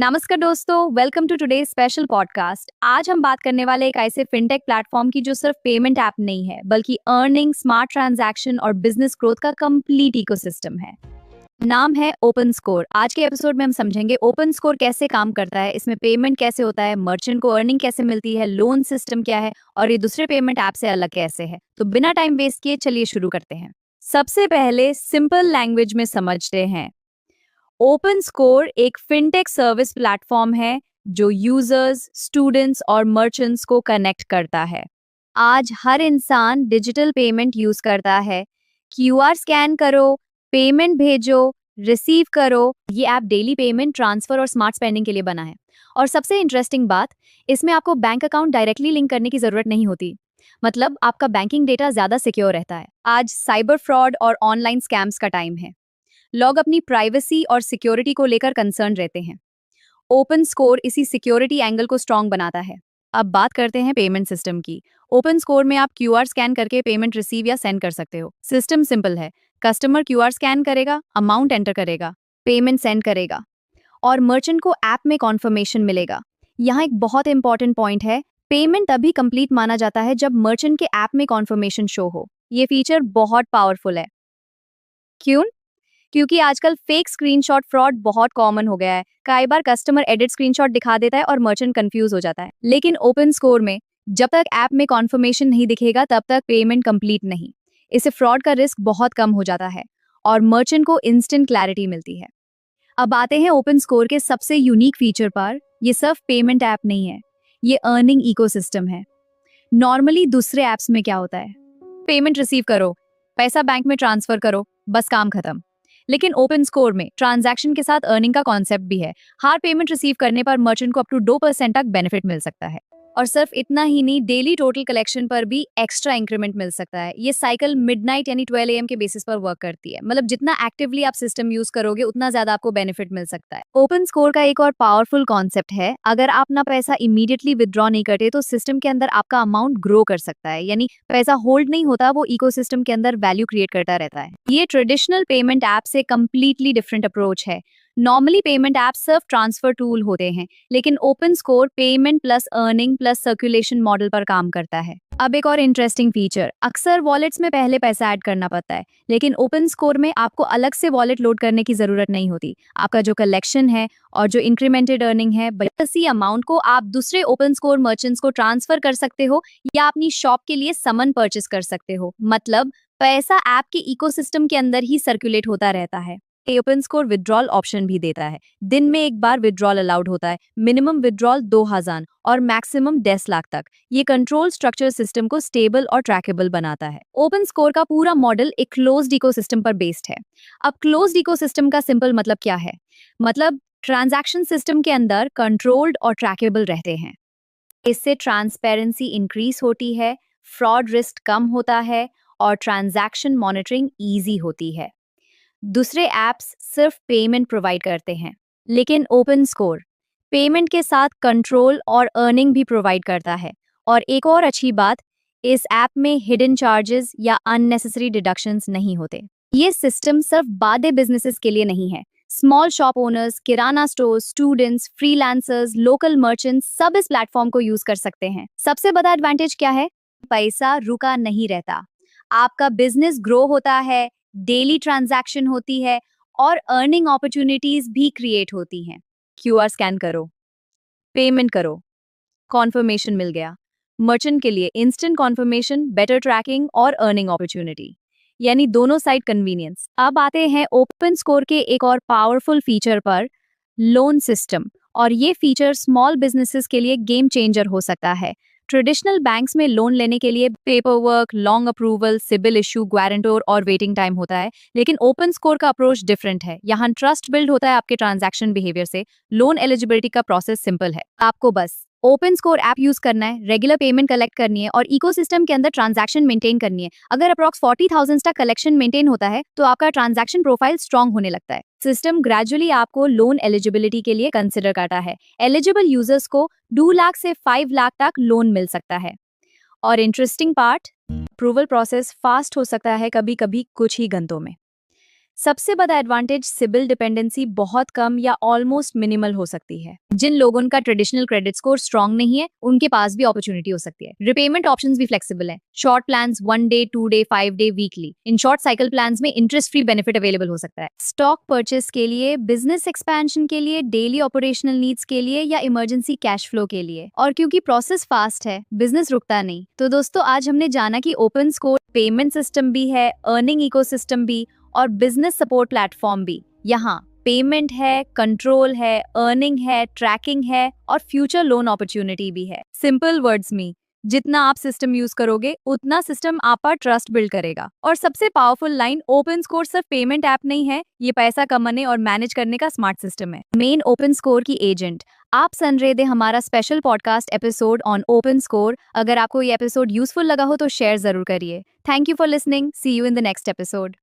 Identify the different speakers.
Speaker 1: नमस्कार दोस्तों, welcome to today special podcast. आज हम बात करने वाले एक ऐसे फिनटेक प्लेटफॉर्म की जो सिर्फ पेमेंट ऐप नहीं है बल्कि अर्निंग, स्मार्ट ट्रांजैक्शन और बिजनेस ग्रोथ का कंप्लीट इकोसिस्टम है। नाम है ओपन स्कोर। आज के एपिसोड में हम समझेंगे ओपन स्कोर कैसे काम करता है, इसमें पेमेंट कैसे होता है, मर्चेंट को अर्निंग कैसे मिलती है, लोन सिस्टम क्या है और ये दूसरे पेमेंट ऐप से अलग कैसे है। तो बिना टाइम वेस्ट किए चलिए शुरू करते हैं। सबसे पहले सिंपल लैंग्वेज में समझते हैं। ओपन स्कोर एक फिनटेक सर्विस प्लेटफॉर्म है जो यूजर्स, स्टूडेंट्स और मर्चेंट्स को कनेक्ट करता है। आज हर इंसान डिजिटल पेमेंट यूज करता है। क्यूआर स्कैन करो, पेमेंट भेजो, रिसीव करो। ये ऐप डेली पेमेंट, ट्रांसफर और स्मार्ट स्पेंडिंग के लिए बना है। और सबसे इंटरेस्टिंग बात, इसमें आपको बैंक अकाउंट डायरेक्टली लिंक करने की जरूरत नहीं होती। मतलब आपका बैंकिंग डेटा ज्यादा सिक्योर रहता है। आज साइबर फ्रॉड और ऑनलाइन स्कैम्स का टाइम है। लोग अपनी प्राइवेसी और सिक्योरिटी को लेकर कंसर्न रहते हैं। ओपन स्कोर इसी सिक्योरिटी एंगल को स्ट्रॉन्ग बनाता है। अब बात करते हैं पेमेंट सिस्टम की। ओपन स्कोर में आप क्यूआर स्कैन करके पेमेंट रिसीव या सेंड कर सकते हो। सिस्टम सिंपल है। कस्टमर क्यूआर स्कैन करेगा, अमाउंट एंटर करेगा, पेमेंट सेंड करेगा और मर्चेंट को ऐप में कॉन्फर्मेशन मिलेगा। यहाँ एक बहुत इंपॉर्टेंट पॉइंट है, पेमेंट तभी कंप्लीट माना जाता है जब मर्चेंट के ऐप में कॉन्फर्मेशन शो हो। ये फीचर बहुत पावरफुल है। क्यों? क्योंकि आजकल फेक स्क्रीनशॉट फ्रॉड बहुत कॉमन हो गया है। कई बार कस्टमर एडिट स्क्रीनशॉट दिखा देता है और मर्चेंट कंफ्यूज हो जाता है। लेकिन ओपन स्कोर में जब तक ऐप में कॉन्फर्मेशन नहीं दिखेगा तब तक पेमेंट कंप्लीट नहीं। इससे फ्रॉड का रिस्क बहुत कम हो जाता है और मर्चेंट को इंस्टेंट क्लैरिटी मिलती है। अब आते हैं ओपन स्कोर के सबसे यूनिक फीचर पर। ये सिर्फ पेमेंट ऐप नहीं है, ये अर्निंग इकोसिस्टम है। नॉर्मली दूसरे ऐप्स में क्या होता है, पेमेंट रिसीव करो, पैसा बैंक में ट्रांसफर करो, बस काम खत्म। लेकिन ओपन स्कोर में ट्रांजैक्शन के साथ अर्निंग का कॉन्सेप्ट भी है। हर पेमेंट रिसीव करने पर मर्चेंट को अप टू 2% तक बेनिफिट मिल सकता है। और सिर्फ इतना ही नहीं, डेली टोटल कलेक्शन पर भी एक्स्ट्रा इंक्रीमेंट मिल सकता है। ये साइकिल मिडनाइट यानी 12 AM के बेसिस पर वर्क करती है। मतलब जितना एक्टिवली आप सिस्टम यूज करोगे उतना ज्यादा आपको बेनिफिट मिल सकता है। ओपन स्कोर का एक और पावरफुल कॉन्सेप्ट है, अगर आप अपना पैसा इमीडिएटली विदड्रॉ नहीं करते तो सिस्टम के अंदर आपका अमाउंट ग्रो कर सकता है। यानी पैसा होल्ड नहीं होता, वो इकोसिस्टम के अंदर वैल्यू क्रिएट करता रहता है। ये ट्रेडिशनल पेमेंट ऐप से कंप्लीटली डिफरेंट अप्रोच है। नॉर्मली पेमेंट ऐप सिर्फ ट्रांसफर टूल होते हैं, लेकिन open score payment plus earning plus circulation model पर काम करता है। अब एक और इंटरेस्टिंग फीचर, अक्सर वॉलेट्स में पहले पैसा ऐड करना पड़ता है, लेकिन ओपन स्कोर में आपको अलग से वॉलेट लोड करने की जरूरत नहीं होती। आपका जो कलेक्शन है और जो इंक्रीमेंटेड अर्निंग है, इसी अमाउंट को आप दूसरे ओपन स्कोर मर्चेंट्स को ट्रांसफर कर सकते हो या अपनी शॉप के लिए समन परचेस कर सकते हो। मतलब पैसा ऐप के इकोसिस्टम के अंदर ही सर्कुलेट होता रहता है। ओपन स्कोर विड्रॉल ऑप्शन भी देता है। दिन में एक बार विड्रॉल अलाउड होता है। मिनिमम विड्रॉल 2000 और मैक्सिमम 10 लाख तक। ये कंट्रोल स्ट्रक्चर सिस्टम को स्टेबल और ट्रैकेबल बनाता है। ओपन स्कोर का पूरा मॉडल एक क्लोज्ड इकोसिस्टम पर बेस्ड है। अब क्लोज्ड इकोसिस्टम का सिंपल मतलब क्या है? मतलब ट्रांजैक्शन सिस्टम के अंदर कंट्रोल्ड और ट्रैकेबल रहते हैं। इससे ट्रांसपेरेंसी इंक्रीज होती है, फ्रॉड रिस्क कम होता है और ट्रांजैक्शन मॉनिटरिंग इजी होती है। दूसरे ऐप्स सिर्फ पेमेंट प्रोवाइड करते हैं, लेकिन ओपन स्कोर पेमेंट के साथ कंट्रोल और अर्निंग भी प्रोवाइड करता है। और एक और अच्छी बात, इस ऐप में हिडन चार्जेस या अननेसेसरी डिडक्शंस नहीं होते। ये सिस्टम सिर्फ बड़े बिजनेसेस के लिए नहीं है। Small shop owners, kirana store, students, freelancers, local merchants सब इस प्लेटफॉर्म को यूज कर सकते हैं। सबसे बड़ा एडवांटेज क्या है? पैसा रुका नहीं रहता, आपका बिजनेस ग्रो होता है, डेली ट्रांजैक्शन होती है और अर्निंग अपॉर्चुनिटीज भी क्रिएट होती हैं। क्यूआर स्कैन करो, पेमेंट करो, कॉन्फर्मेशन मिल गया। मर्चेंट के लिए इंस्टेंट कॉन्फर्मेशन, बेटर ट्रैकिंग और अर्निंग अपॉर्चुनिटी, यानी दोनों साइड कन्वीनियंस। अब आते हैं ओपन स्कोर के एक और पावरफुल फीचर पर, लोन सिस्टम। और ये फीचर स्मॉल बिजनेसेस के लिए गेम चेंजर हो सकता है। ट्रेडिशनल बैंक्स में लोन लेने के लिए paper work, long approval, CIBIL issue, guarantor और वेटिंग टाइम होता है। लेकिन ओपन स्कोर का अप्रोच डिफरेंट है। यहाँ ट्रस्ट बिल्ड होता है आपके ट्रांजैक्शन बिहेवियर से। लोन एलिजिबिलिटी का प्रोसेस सिंपल है, आपको बस ओपन स्कोर ऐप यूज करना है, रेगुलर पेमेंट कलेक्ट करनी है और इकोसिस्टम के अंदर ट्रांजैक्शन मेंटेन करनी है। अगर अप्रॉक्स 40,000 तक कलेक्शन मेंटेन होता है तो आपका ट्रांजैक्शन प्रोफाइल स्ट्रांग होने लगता है। सिस्टम ग्रेजुअली आपको लोन एलिजिबिलिटी के लिए कंसिडर करता है। एलिजिबल यूजर्स को 2 लाख से 5 लाख तक लोन मिल सकता है। और interesting part, approval process fast हो सकता है कभी कभी कुछ ही घंटों में। सबसे बड़ा एडवांटेज सिबिल डिपेंडेंसी बहुत कम या ऑलमोस्ट मिनिमल हो सकती है। जिन लोगों का ट्रेडिशनल क्रेडिट स्कोर स्ट्रांग नहीं है, उनके पास भी अपॉर्चुनिटी हो सकती है। रिपेमेंट ऑप्शंस भी फ्लेक्सिबल हैं। Short plans 1 day, 2 day, 5 day, weekly. In short cycle plans में इंटरेस्ट फ्री बेनिफिट अवेलेबल हो सकता है। स्टॉक परचेस के लिए, बिजनेस एक्सपेंशन के लिए, डेली ऑपरेशनल नीड्स के लिए या इमरजेंसी कैश फ्लो के लिए। और क्योंकि प्रोसेस फास्ट है, बिजनेस रुकता नहीं। तो दोस्तों, आज हमने जाना कि ओपन स्कोर पेमेंट सिस्टम भी है, अर्निंग इकोसिस्टम भी और बिजनेस सपोर्ट प्लेटफॉर्म भी। यहाँ पेमेंट है, कंट्रोल है, अर्निंग है, ट्रैकिंग है और फ्यूचर लोन अपॉर्चुनिटी भी है। सिंपल वर्ड्स में, जितना आप सिस्टम यूज करोगे उतना सिस्टम आप पर ट्रस्ट बिल्ड करेगा। और सबसे पावरफुल लाइन, ओपन स्कोर सिर्फ पेमेंट ऐप नहीं है, ये पैसा कमाने और मैनेज करने का स्मार्ट सिस्टम है। मेन ओपन स्कोर की एजेंट आप सुन रहे थे हमारा special podcast episode on open score. अगर आपको ये एपिसोड यूजफुल लगा हो तो शेयर जरूर करिए। Thank you for listening. See you in the next episode.